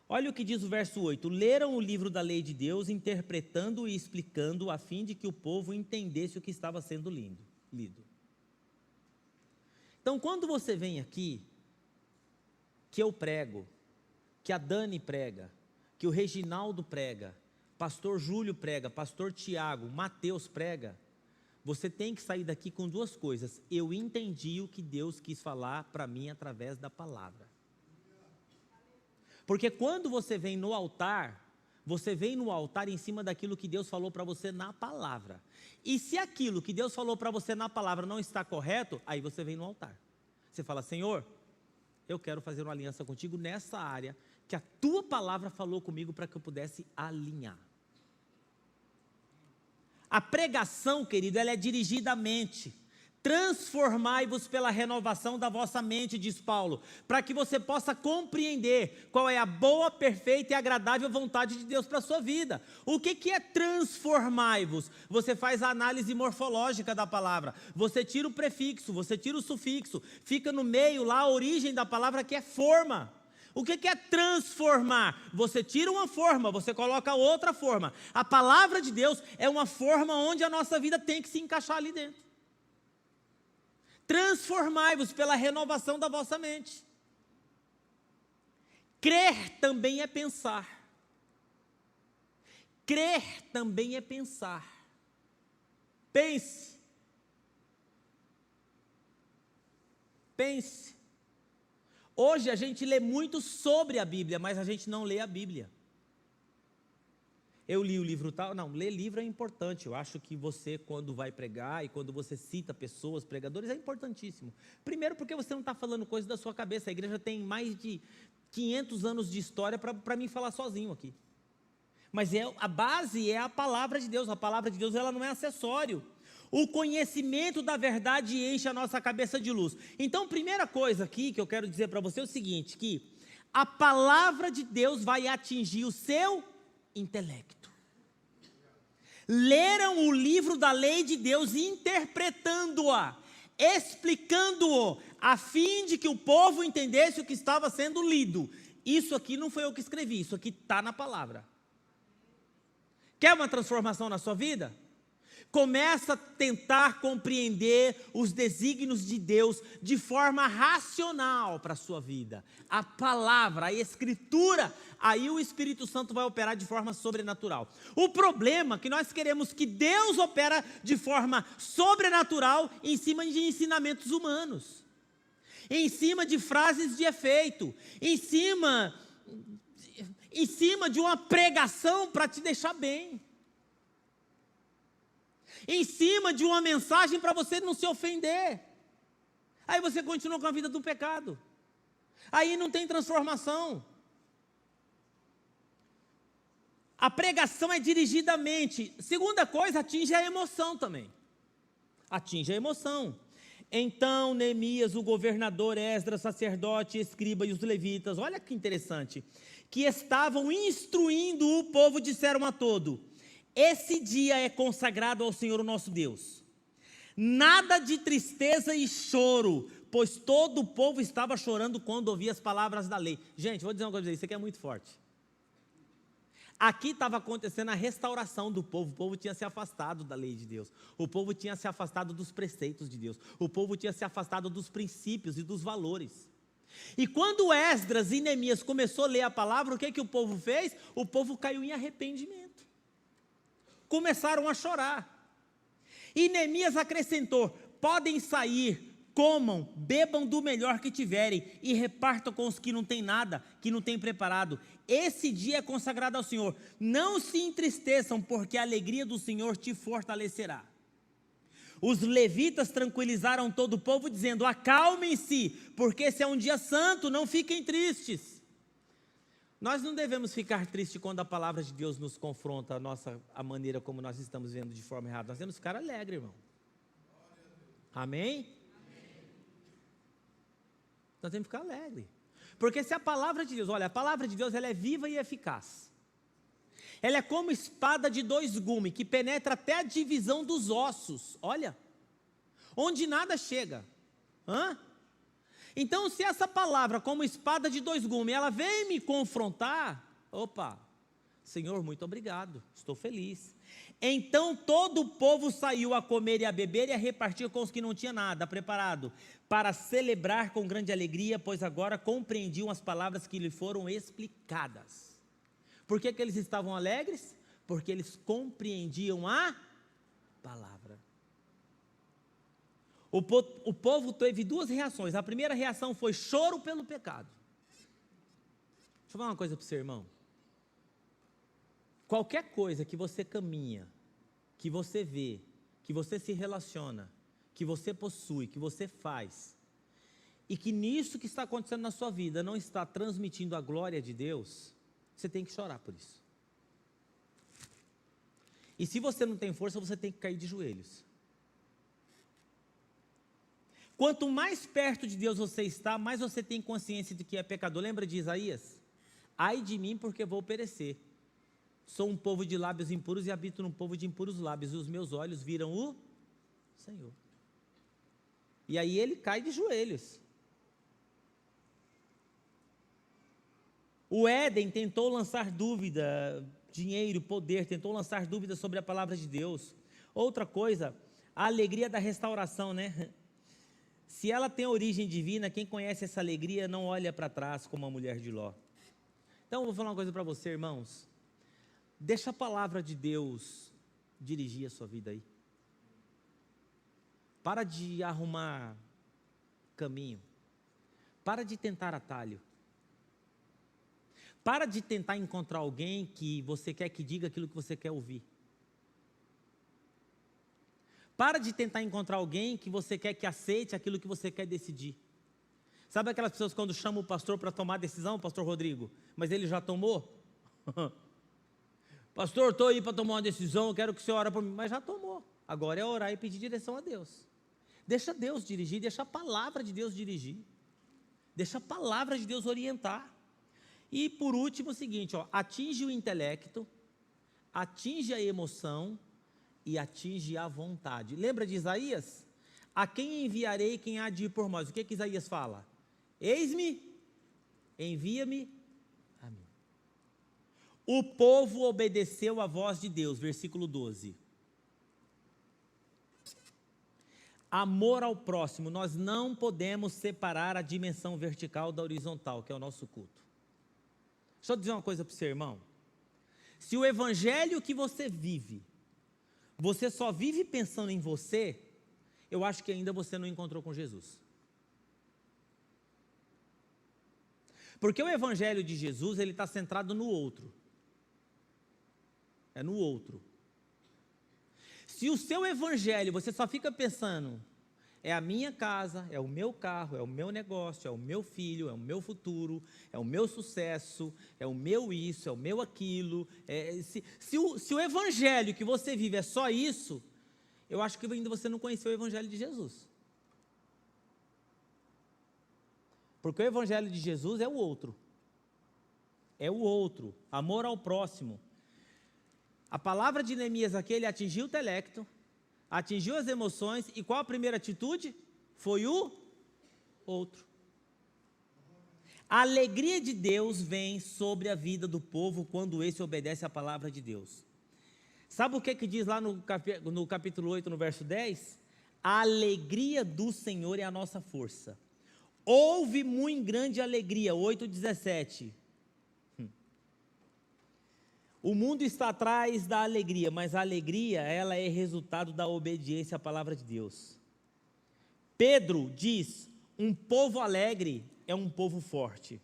Olha o que diz o verso 8. Leram o livro da lei de Deus, interpretando e explicando, a fim de que o povo entendesse o que estava sendo lido. Então, quando você vem aqui, que eu prego, que a Dani prega, que o Reginaldo prega, pastor Júlio prega, pastor Tiago, Mateus prega, você tem que sair daqui com 2 coisas. Eu entendi o que Deus quis falar para mim através da palavra. Porque quando você vem no altar em cima daquilo que Deus falou para você na palavra. E se aquilo que Deus falou para você na palavra não está correto, aí você vem no altar. Você fala: Senhor, eu quero fazer uma aliança contigo nessa área que a tua palavra falou comigo para que eu pudesse alinhar. A pregação, querido, ela é dirigida à mente. Transformai-vos pela renovação da vossa mente, diz Paulo, para que você possa compreender qual é a boa, perfeita e agradável vontade de Deus para a sua vida. O que é transformai-vos? Você faz a análise morfológica da palavra, você tira o prefixo, você tira o sufixo, fica no meio lá a origem da palavra, que é forma. O que é transformar? Você tira uma forma, você coloca outra forma. A palavra de Deus é uma forma onde a nossa vida tem que se encaixar ali dentro. Transformai-vos pela renovação da vossa mente. Crer também é pensar. Crer também é pensar. Pense. Pense. Hoje a gente lê muito sobre a Bíblia, mas a gente não lê a Bíblia. Eu li o livro tal, não, ler livro é importante. Eu acho que você, quando vai pregar e quando você cita pessoas, pregadores, é importantíssimo. Primeiro porque você não está falando coisa da sua cabeça. A igreja tem mais de 500 anos de história para mim falar sozinho aqui. Mas a base é a palavra de Deus. A palavra de Deus, ela não é acessório. O conhecimento da verdade enche a nossa cabeça de luz. Então, primeira coisa aqui que eu quero dizer para você é o seguinte, que a palavra de Deus vai atingir o seu intelecto. Leram o livro da lei de Deus, interpretando-a, explicando-o, a fim de que o povo entendesse o que estava sendo lido. Isso aqui não foi eu que escrevi, isso aqui está na palavra. Quer uma transformação na sua vida? Começa a tentar compreender os desígnios de Deus de forma racional para a sua vida. A palavra, a escritura, aí o Espírito Santo vai operar de forma sobrenatural. O problema é que nós queremos que Deus opera de forma sobrenatural em cima de ensinamentos humanos, em cima de frases de efeito, em cima de uma pregação para te deixar bem, em cima de uma mensagem para você não se ofender. Aí você continua com a vida do pecado, aí não tem transformação. A pregação é dirigida à mente. Segunda coisa, atinge a emoção também. Atinge a emoção. Então Neemias, o governador, Esdras, sacerdote, escriba e os levitas, olha que interessante, que estavam instruindo o povo, disseram a todo: esse dia é consagrado ao Senhor o nosso Deus. Nada de tristeza e choro, pois todo o povo estava chorando quando ouvia as palavras da lei. Gente, vou dizer uma coisa, isso aqui é muito forte. Aqui estava acontecendo a restauração do povo. O povo tinha se afastado da lei de Deus. O povo tinha se afastado dos preceitos de Deus. O povo tinha se afastado dos princípios e dos valores. E quando Esdras e Neemias começou a ler a palavra, o que o povo fez? O povo caiu em arrependimento. Começaram a chorar. E Neemias acrescentou: podem sair, comam, bebam do melhor que tiverem e repartam com os que não têm nada, que não têm preparado. Esse dia é consagrado ao Senhor. Não se entristeçam, porque a alegria do Senhor te fortalecerá. Os levitas tranquilizaram todo o povo, dizendo: acalmem-se, porque esse é um dia santo, não fiquem tristes. Nós não devemos ficar tristes quando a palavra de Deus nos confronta a maneira como nós estamos vendo de forma errada. Nós devemos ficar alegres, irmão. Amém? Nós temos que ficar alegres. Porque se a palavra de Deus, olha, a palavra de Deus, ela é viva e eficaz. Ela é como espada de dois gumes, que penetra até a divisão dos ossos, olha, onde nada chega. Então, se essa palavra, como espada de dois gumes, ela vem me confrontar, opa, Senhor, muito obrigado, estou feliz. Então todo o povo saiu a comer e a beber e a repartir com os que não tinham nada preparado, para celebrar com grande alegria, pois agora compreendiam as palavras que lhe foram explicadas. Por que eles estavam alegres? Porque eles compreendiam a palavra. O povo teve duas reações. A primeira reação foi choro pelo pecado. Deixa eu falar uma coisa para você, irmão. Qualquer coisa que você caminha, que você vê, que você se relaciona, que você possui, que você faz, e que nisso que está acontecendo na sua vida não está transmitindo a glória de Deus, você tem que chorar por isso. E se você não tem força, você tem que cair de joelhos. Quanto mais perto de Deus você está, mais você tem consciência de que é pecador. Lembra de Isaías? Ai de mim, porque vou perecer. Sou um povo de lábios impuros e habito num povo de impuros lábios, e os meus olhos viram o Senhor. E aí ele cai de joelhos. O Éden tentou lançar dúvida, dinheiro, poder, tentou lançar dúvida sobre a palavra de Deus. Outra coisa, a alegria da restauração, né? Se ela tem origem divina, quem conhece essa alegria não olha para trás como a mulher de Ló. Então eu vou falar uma coisa para você, irmãos. Deixa a palavra de Deus dirigir a sua vida aí. Para de arrumar caminho. Para de tentar atalho. Para de tentar encontrar alguém que você quer que diga aquilo que você quer ouvir. Para de tentar encontrar alguém que você quer que aceite aquilo que você quer decidir. Sabe aquelas pessoas quando chamam o pastor para tomar decisão, pastor Rodrigo, mas ele já tomou? Pastor, estou aí para tomar uma decisão, quero que o senhor ore por mim, mas já tomou. Agora é orar e pedir direção a Deus. Deixa Deus dirigir, deixa a palavra de Deus dirigir. Deixa a palavra de Deus orientar. E por último o seguinte, atinge o intelecto, atinge a emoção e atinge a vontade. Lembra de Isaías? A quem enviarei quem há de ir por nós? O que Isaías fala? Eis-me, envia-me a mim. O povo obedeceu à voz de Deus, versículo 12. Amor ao próximo, nós não podemos separar a dimensão vertical da horizontal, que é o nosso culto. Deixa eu dizer uma coisa para o seu irmão. Se o evangelho que você vive, você só vive pensando em você, eu acho que ainda você não encontrou com Jesus. Porque o evangelho de Jesus, ele está centrado no outro. É no outro. Se o seu evangelho, você só fica pensando, é a minha casa, é o meu carro, é o meu negócio, é o meu filho, é o meu futuro, é o meu sucesso, é o meu isso, é o meu aquilo. Se o evangelho que você vive é só isso, eu acho que ainda você não conheceu o evangelho de Jesus. Porque o evangelho de Jesus é o outro. É o outro. Amor ao próximo. A palavra de Neemias aqui, ele atingiu o intelecto, atingiu as emoções, e qual a primeira atitude? Foi o outro. A alegria de Deus vem sobre a vida do povo quando esse obedece à palavra de Deus. Sabe o que diz lá no capítulo 8, no verso 10? A alegria do Senhor é a nossa força. Houve muito grande alegria, 8:17. O mundo está atrás da alegria, mas a alegria, ela é resultado da obediência à palavra de Deus. Pedro diz, um povo alegre é um povo forte.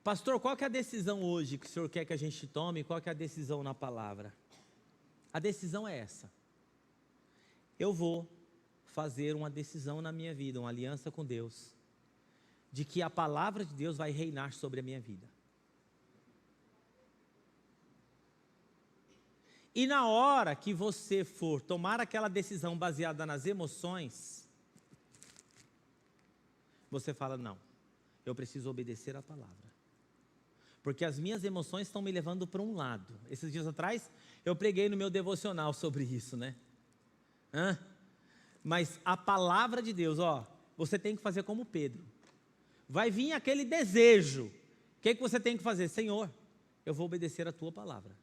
Pastor, qual que é a decisão hoje que o senhor quer que a gente tome? Qual que é a decisão na palavra? A decisão é essa. Eu vou fazer uma decisão na minha vida, uma aliança com Deus, de que a palavra de Deus vai reinar sobre a minha vida. E na hora que você for tomar aquela decisão baseada nas emoções, você fala, não, eu preciso obedecer a palavra. Porque as minhas emoções estão me levando para um lado. Esses dias atrás, eu preguei no meu devocional sobre isso, né? Mas a palavra de Deus, você tem que fazer como Pedro. Vai vir aquele desejo. O que você tem que fazer? Senhor, eu vou obedecer a tua palavra.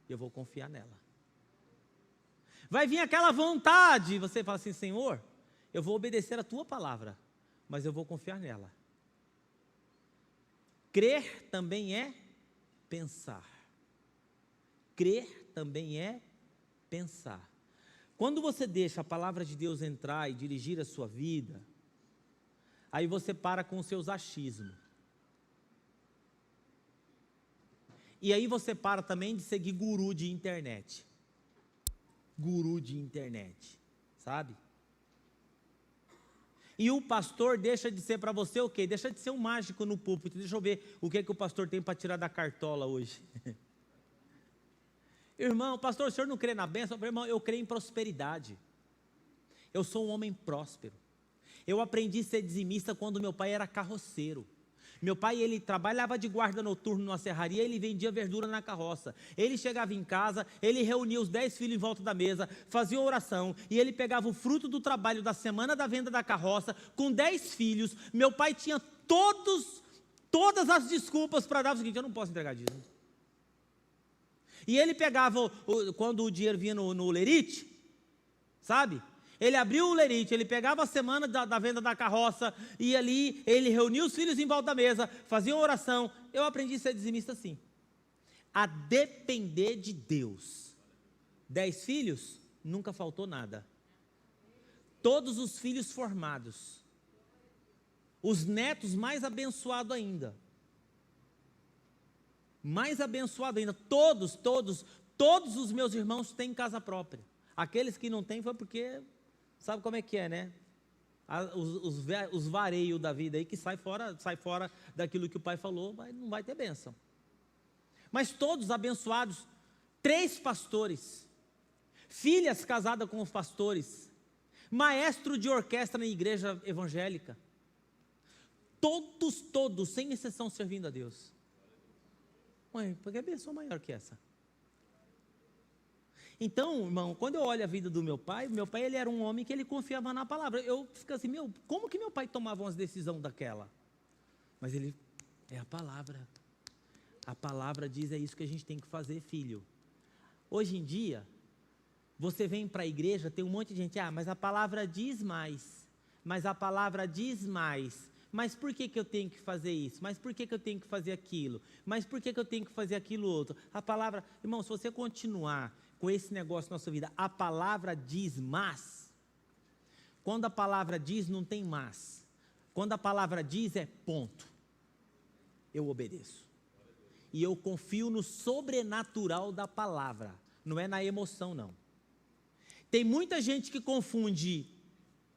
Eu vou confiar nela. Vai vir aquela vontade, você fala assim, Senhor, eu vou obedecer a tua palavra, mas eu vou confiar nela. Crer também é pensar. Crer também é pensar. Quando você deixa a palavra de Deus entrar e dirigir a sua vida, aí você para com os seus achismos. E aí você para também de seguir guru de internet. Guru de internet, sabe? E o pastor deixa de ser para você o quê? Deixa de ser um mágico no púlpito. Deixa eu ver o que o pastor tem para tirar da cartola hoje. Irmão, pastor, o senhor não crê na bênção? Irmão, eu creio em prosperidade. Eu sou um homem próspero. Eu aprendi a ser dizimista quando meu pai era carroceiro. Meu pai, ele trabalhava de guarda noturno numa serraria, ele vendia verdura na carroça. Ele chegava em casa, ele reunia os 10 filhos em volta da mesa, fazia oração, e ele pegava o fruto do trabalho da semana da venda da carroça, com 10 filhos. Meu pai tinha todas as desculpas para dar o seguinte, eu não posso entregar dízimo. E ele pegava, quando o dinheiro vinha no lerite, sabe? Ele abriu o lerite, ele pegava a semana da venda da carroça, e ali ele reunia os filhos em volta da mesa, fazia uma oração. Eu aprendi a ser dizimista assim, a depender de Deus. 10 filhos, nunca faltou nada. Todos os filhos formados. os netos mais abençoados ainda. Mais abençoado ainda. Todos os meus irmãos têm casa própria. Aqueles que não têm foi porque, sabe como é que é, né? Os vareios da vida aí que sai fora daquilo que o pai falou, mas não vai ter bênção. Mas todos abençoados, 3 pastores, filhas casadas com os pastores, maestro de orquestra na igreja evangélica, todos, sem exceção, servindo a Deus. Mãe, porque é bênção maior que essa? Então, irmão, quando eu olho a vida do meu pai ele era um homem que ele confiava na palavra. Eu fico assim, como que meu pai tomava umas decisões daquela? Mas ele, é a palavra. A palavra diz, é isso que a gente tem que fazer, filho. Hoje em dia, você vem para a igreja, tem um monte de gente, mas a palavra diz mais. Mas a palavra diz mais. Mas por que eu tenho que fazer isso? Mas por que eu tenho que fazer aquilo? Mas por que eu tenho que fazer aquilo outro? A palavra, irmão, se você continuar com esse negócio na sua vida, a palavra diz mas. Quando a palavra diz, não tem mas. Quando a palavra diz, é ponto. Eu obedeço. E eu confio no sobrenatural da palavra. Não é na emoção, não. Tem muita gente que confunde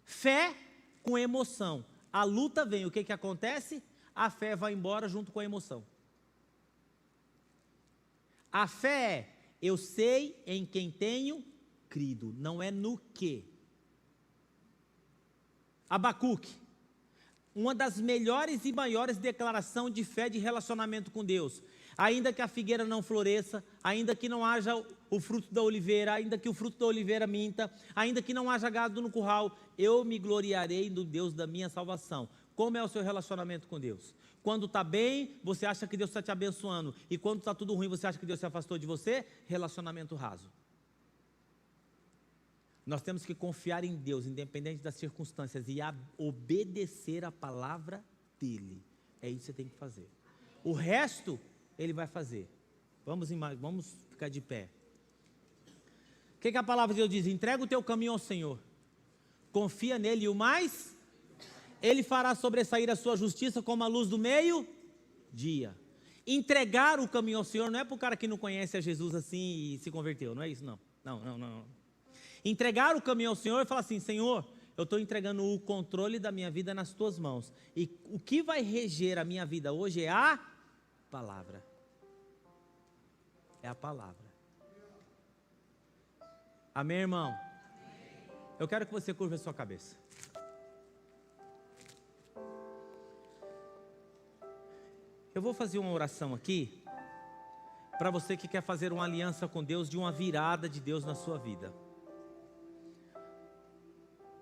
fé com emoção. A luta vem, o que acontece? A fé vai embora junto com a emoção. A fé é, eu sei em quem tenho crido, não é no quê. Abacuque, uma das melhores e maiores declarações de fé de relacionamento com Deus. Ainda que a figueira não floresça, ainda que não haja o fruto da oliveira, ainda que o fruto da oliveira minta, ainda que não haja gado no curral, eu me gloriarei no Deus da minha salvação. Como é o seu relacionamento com Deus? Quando está bem, você acha que Deus está te abençoando, e quando está tudo ruim, você acha que Deus se afastou de você? Relacionamento raso. Nós temos que confiar em Deus, independente das circunstâncias, e obedecer a palavra dEle. É isso que você tem que fazer. O resto, Ele vai fazer. Vamos ficar de pé. O que a palavra de Deus diz? Entrega o teu caminho ao Senhor. Confia nele e o mais, Ele fará sobressair a sua justiça como a luz do meio-dia. Entregar o caminho ao Senhor não é para o cara que não conhece a Jesus assim e se converteu, não é isso não. Não. Entregar o caminho ao Senhor e falar assim, Senhor, eu estou entregando o controle da minha vida nas tuas mãos. E o que vai reger a minha vida hoje é a palavra. É a palavra. Amém, irmão? Eu quero que você curva a sua cabeça. Eu vou fazer uma oração aqui, para você que quer fazer uma aliança com Deus, de uma virada de Deus na sua vida.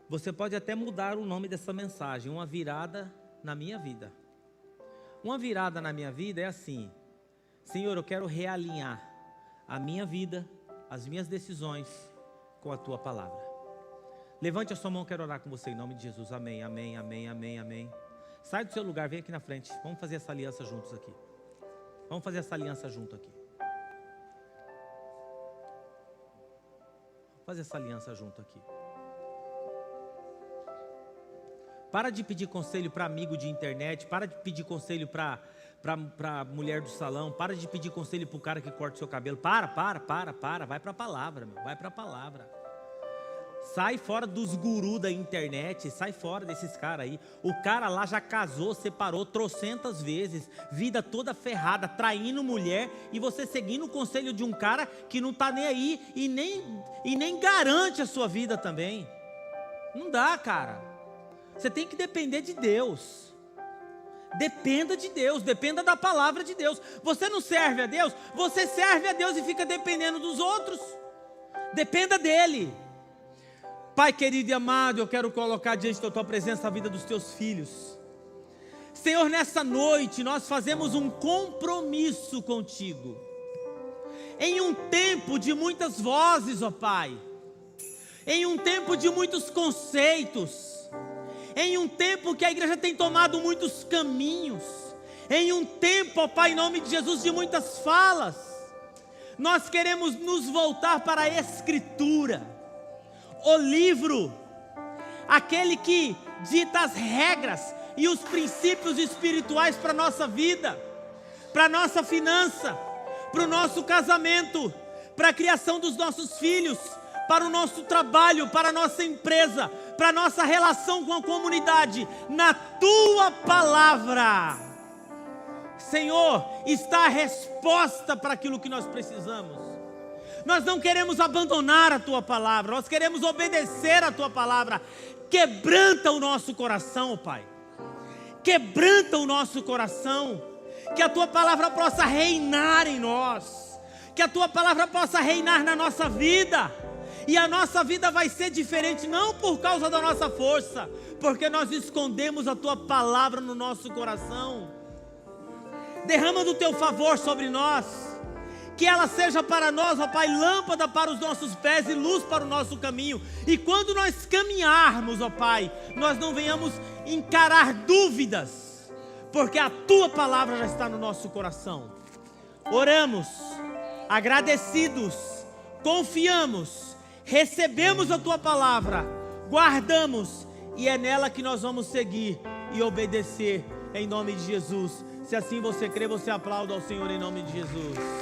Você pode até mudar o nome dessa mensagem, uma virada na minha vida. Uma virada na minha vida é assim, Senhor, eu quero realinhar a minha vida, as minhas decisões com a Tua palavra. Levante a sua mão, quero orar com você em nome de Jesus, amém, amém, amém, amém, amém. Sai do seu lugar, vem aqui na frente, vamos fazer essa aliança juntos aqui. Vamos fazer essa aliança junto aqui. Fazer essa aliança junto aqui. Para de pedir conselho para amigo de internet, para de pedir conselho para mulher do salão, para de pedir conselho para o cara que corta o seu cabelo. Para, vai para a palavra, meu, vai para a palavra. Sai fora dos gurus da internet, sai fora desses caras aí. O cara lá já casou, separou trocentas vezes, vida toda ferrada, traindo mulher, e você seguindo o conselho de um cara que não está nem aí e nem garante a sua vida também. Não dá, cara. Você tem que depender de Deus. Dependa de Deus, dependa da palavra de Deus. Você não serve a Deus, você serve a Deus e fica dependendo dos outros. Dependa dEle. Pai querido e amado, eu quero colocar diante da Tua presença a vida dos Teus filhos. Senhor, nessa noite nós fazemos um compromisso contigo. Em um tempo de muitas vozes, ó Pai. Em um tempo de muitos conceitos. Em um tempo que a igreja tem tomado muitos caminhos. Em um tempo, ó Pai, em nome de Jesus, de muitas falas. Nós queremos nos voltar para a Escritura. O livro, aquele que dita as regras e os princípios espirituais para a nossa vida, para a nossa finança, para o nosso casamento, para a criação dos nossos filhos, para o nosso trabalho, para a nossa empresa, para a nossa relação com a comunidade, na tua palavra. Senhor, está a resposta para aquilo que nós precisamos. Nós não queremos abandonar a tua palavra, nós queremos obedecer a tua palavra. Quebranta o nosso coração, Pai. Quebranta o nosso coração, que a tua palavra possa reinar em nós, que a tua palavra possa reinar na nossa vida. E a nossa vida vai ser diferente, não por causa da nossa força, porque nós escondemos a tua palavra no nosso coração. Derrama do teu favor sobre nós, que ela seja para nós, ó Pai, lâmpada para os nossos pés e luz para o nosso caminho. E quando nós caminharmos, ó Pai, nós não venhamos encarar dúvidas, porque a tua palavra já está no nosso coração. Oramos, agradecidos, confiamos, recebemos a tua palavra, guardamos, e é nela que nós vamos seguir e obedecer, em nome de Jesus. Se assim você crê, você aplauda ao Senhor em nome de Jesus.